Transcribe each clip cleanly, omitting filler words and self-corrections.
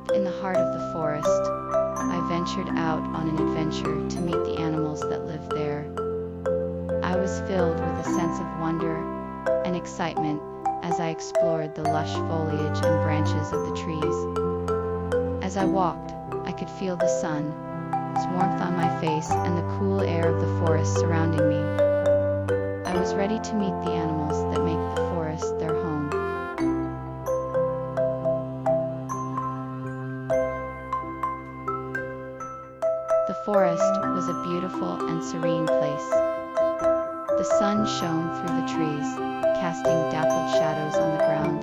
Deep in the heart of the forest, I ventured out on an adventure to meet the animals that lived there. I was filled with a sense of wonder and excitement as I explored the lush foliage and branches of the trees. As I walked, I could feel the sun's warmth on my face and the cool air of the forest surrounding me. I was ready to meet the animals that make the forest their home. The forest was a beautiful and serene place. The sun shone through the trees, casting dappled shadows on the ground.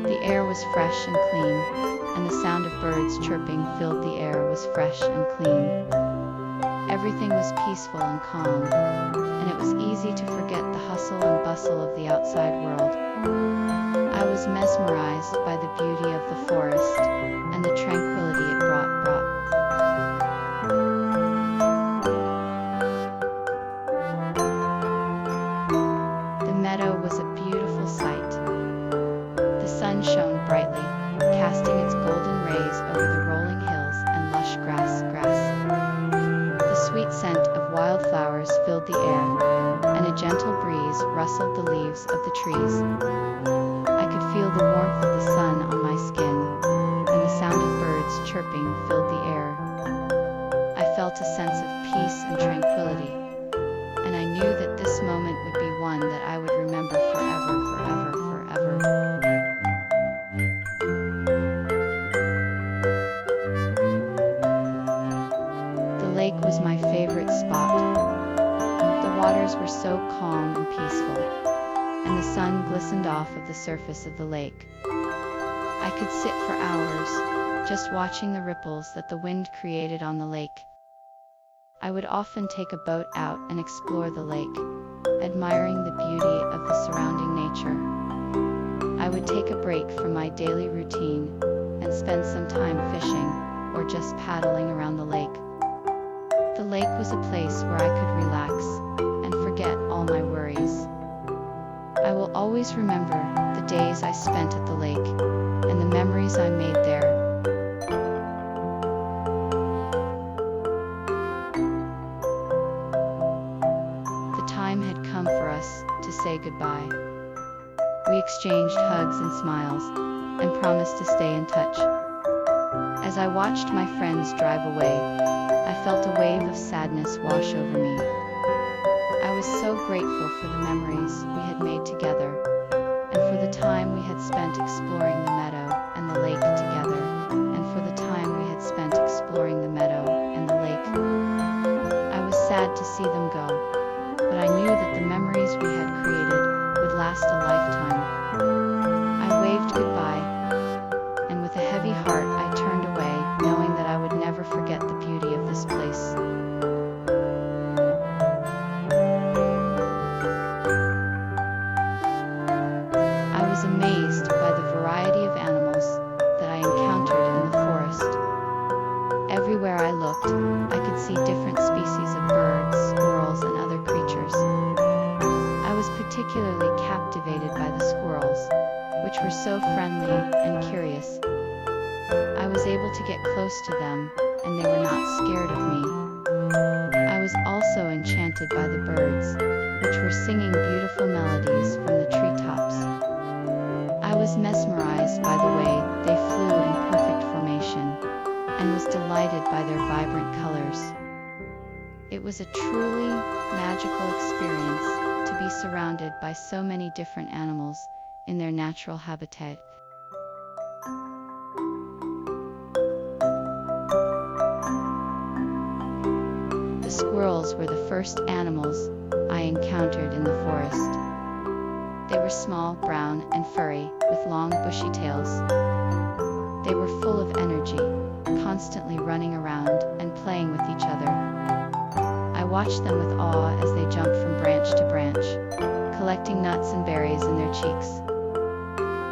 The air was fresh and clean, and the sound of birds chirping filled the air was fresh and clean. Everything was peaceful and calm, and it was easy to forget the hustle and bustle of the outside world. I was mesmerized by the beauty of the forest and the tranquility it brought. The meadow was a beautiful sight. The sun shone brightly, casting its golden rays over the rolling hills and lush grass. The sweet scent of wildflowers filled the air, and a gentle breeze rustled the leaves of the trees. I could feel the warmth of the sun on my skin, and the sound of birds chirping filled the air. I felt a sense of peace and tranquility, and I knew that this moment would be one that I would remember forever. The lake was my favorite spot. The waters were so calm and peaceful, and the sun glistened off of the surface of the lake. I could sit for hours, just watching the ripples that the wind created on the lake. I would often take a boat out and explore the lake, admiring the beauty of the surrounding nature. I would take a break from my daily routine and spend some time fishing or just paddling around the lake. The lake was a place where I could relax and forget all my worries. I will always remember the days I spent at the lake and the memories I made there. The time had come for us to say goodbye. We exchanged hugs and smiles and promised to stay in touch. As I watched my friends drive away, I felt a wave of sadness wash over me. I was so grateful for the memories we had made together, and for the time we had spent exploring the meadow and the lake together, I was sad to see them go, but I knew that the memories we had created would last a lifetime. I waved goodbye, and with a heavy heart I turned away, knowing that I would never forget the beauty of this place. I was amazed by the variety of animals that I encountered in the forest. Everywhere I looked, I could see different species of birds, squirrels, and other creatures. I was particularly captivated by the squirrels, which were so friendly and curious. I was able to get close to them, and they were not scared of me. I was also enchanted by the birds, which were singing beautiful melodies from the treetops. I was mesmerized by the way they flew in perfect formation, and was delighted by their vibrant colors. It was a truly magical experience to be surrounded by so many different animals in their natural habitat. The squirrels were the first animals I encountered in the forest. They were small, brown, and furry, with long, bushy tails. They were full of energy, constantly running around and playing with each other. I watched them with awe as they jumped from branch to branch, collecting nuts and berries in their cheeks.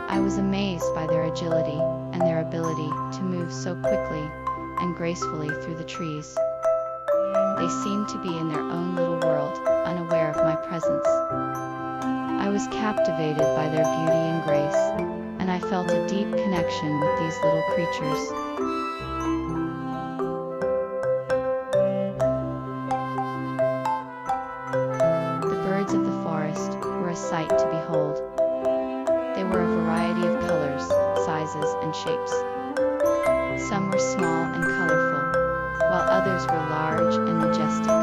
I was amazed by their agility and their ability to move so quickly and gracefully through the trees. They seemed to be in their own little world, unaware of my presence. I was captivated by their beauty and grace, and I felt a deep connection with these little creatures. The birds of the forest were a sight to behold. They were a variety of colors, sizes, and shapes. Some were small and colorful, while others were large and majestic.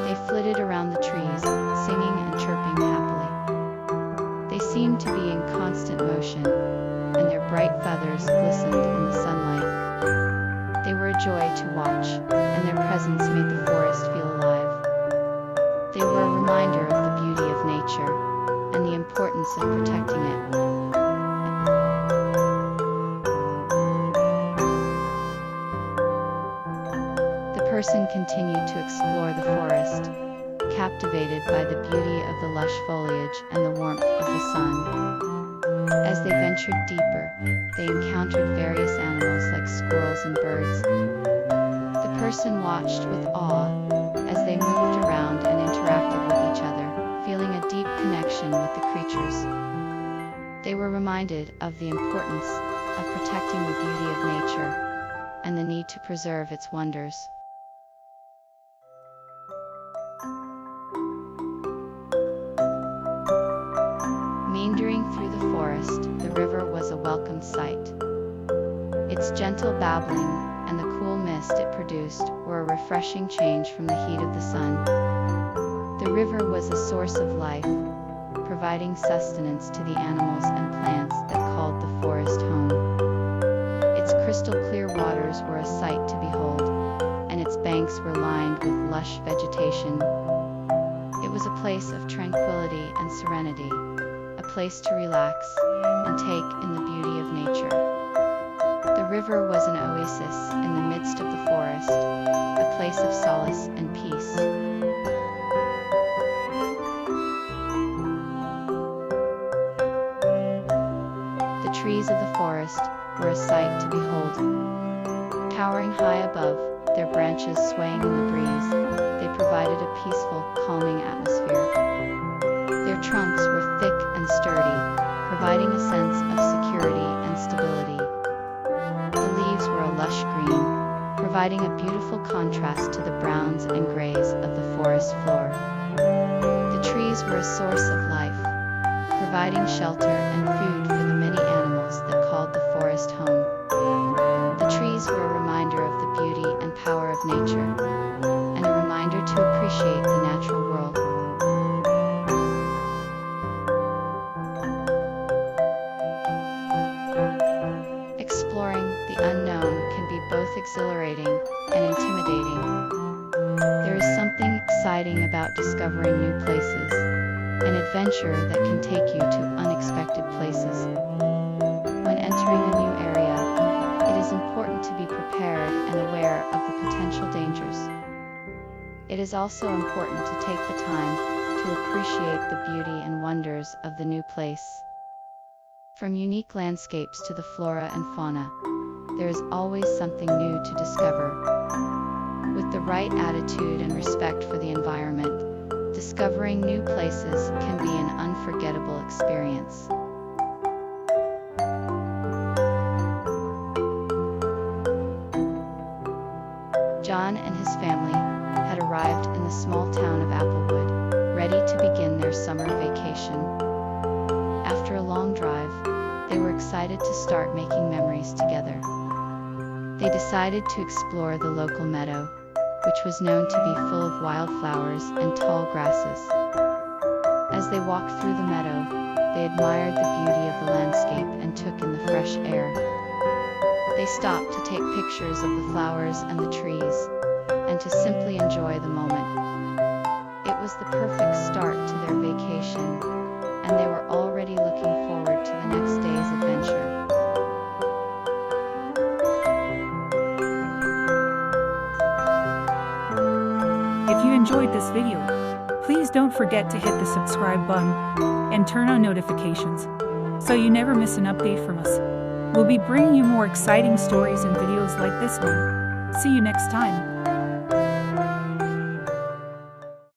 They flitted around the trees, singing and chirping happily. They seemed to be in constant motion, and their bright feathers glistened in the sunlight. They were a joy to watch, and their presence made the forest feel alive. They were a reminder of the beauty of nature, and the importance of protecting it. The person continued to explore the forest, captivated by the beauty of the lush foliage and the warmth of the sun. As they ventured deeper, they encountered various animals like squirrels and birds. The person watched with awe as they moved around and interacted with each other, feeling a deep connection with the creatures. They were reminded of the importance of protecting the beauty of nature and the need to preserve its wonders. Meandering through the forest, the river was a welcome sight. Its gentle babbling and the cool mist it produced were a refreshing change from the heat of the sun. The river was a source of life, providing sustenance to the animals and plants that called the forest home. Its crystal-clear waters were a sight to behold, and its banks were lined with lush vegetation. It was a place of tranquility and serenity, a place to relax and take in the beauty of nature. The river was an oasis in the midst of the forest, a place of solace and peace. The trees of the forest were a sight to behold. Towering high above, their branches swaying in the breeze, they provided a peaceful, calming atmosphere. Their trunks were thick and sturdy, providing a sense of security and stability. The leaves were a lush green, providing a beautiful contrast to the browns and grays of the forest floor. The trees were a source of life, providing shelter and food for the many animals that called the forest home. The trees were a reminder of the beauty and power of nature, and a reminder to appreciate the natural world. Exploring the unknown can be both exhilarating and intimidating. There is something exciting about discovering new places, an adventure that can take you to unexpected places. When entering a new area, it is important to be prepared and aware of the potential dangers. It is also important to take the time to appreciate the beauty and wonders of the new place. From unique landscapes to the flora and fauna, there is always something new to discover. With the right attitude and respect for the environment, discovering new places can be an unforgettable experience. John and his family had arrived in the small town of Applewood, ready to begin their summer vacation. After a long drive, they were excited to start making memories together. They decided to explore the local meadow, which was known to be full of wildflowers and tall grasses. As they walked through the meadow, they admired the beauty of the landscape and took in the fresh air. They stopped to take pictures of the flowers and the trees, and to simply enjoy the moment. It was the perfect start to their vacation, and they were already looking forward to the next day's adventure. If you enjoyed this video, please don't forget to hit the subscribe button and turn on notifications so you never miss an update from us. We'll be bringing you more exciting stories and videos like this one. See you next time.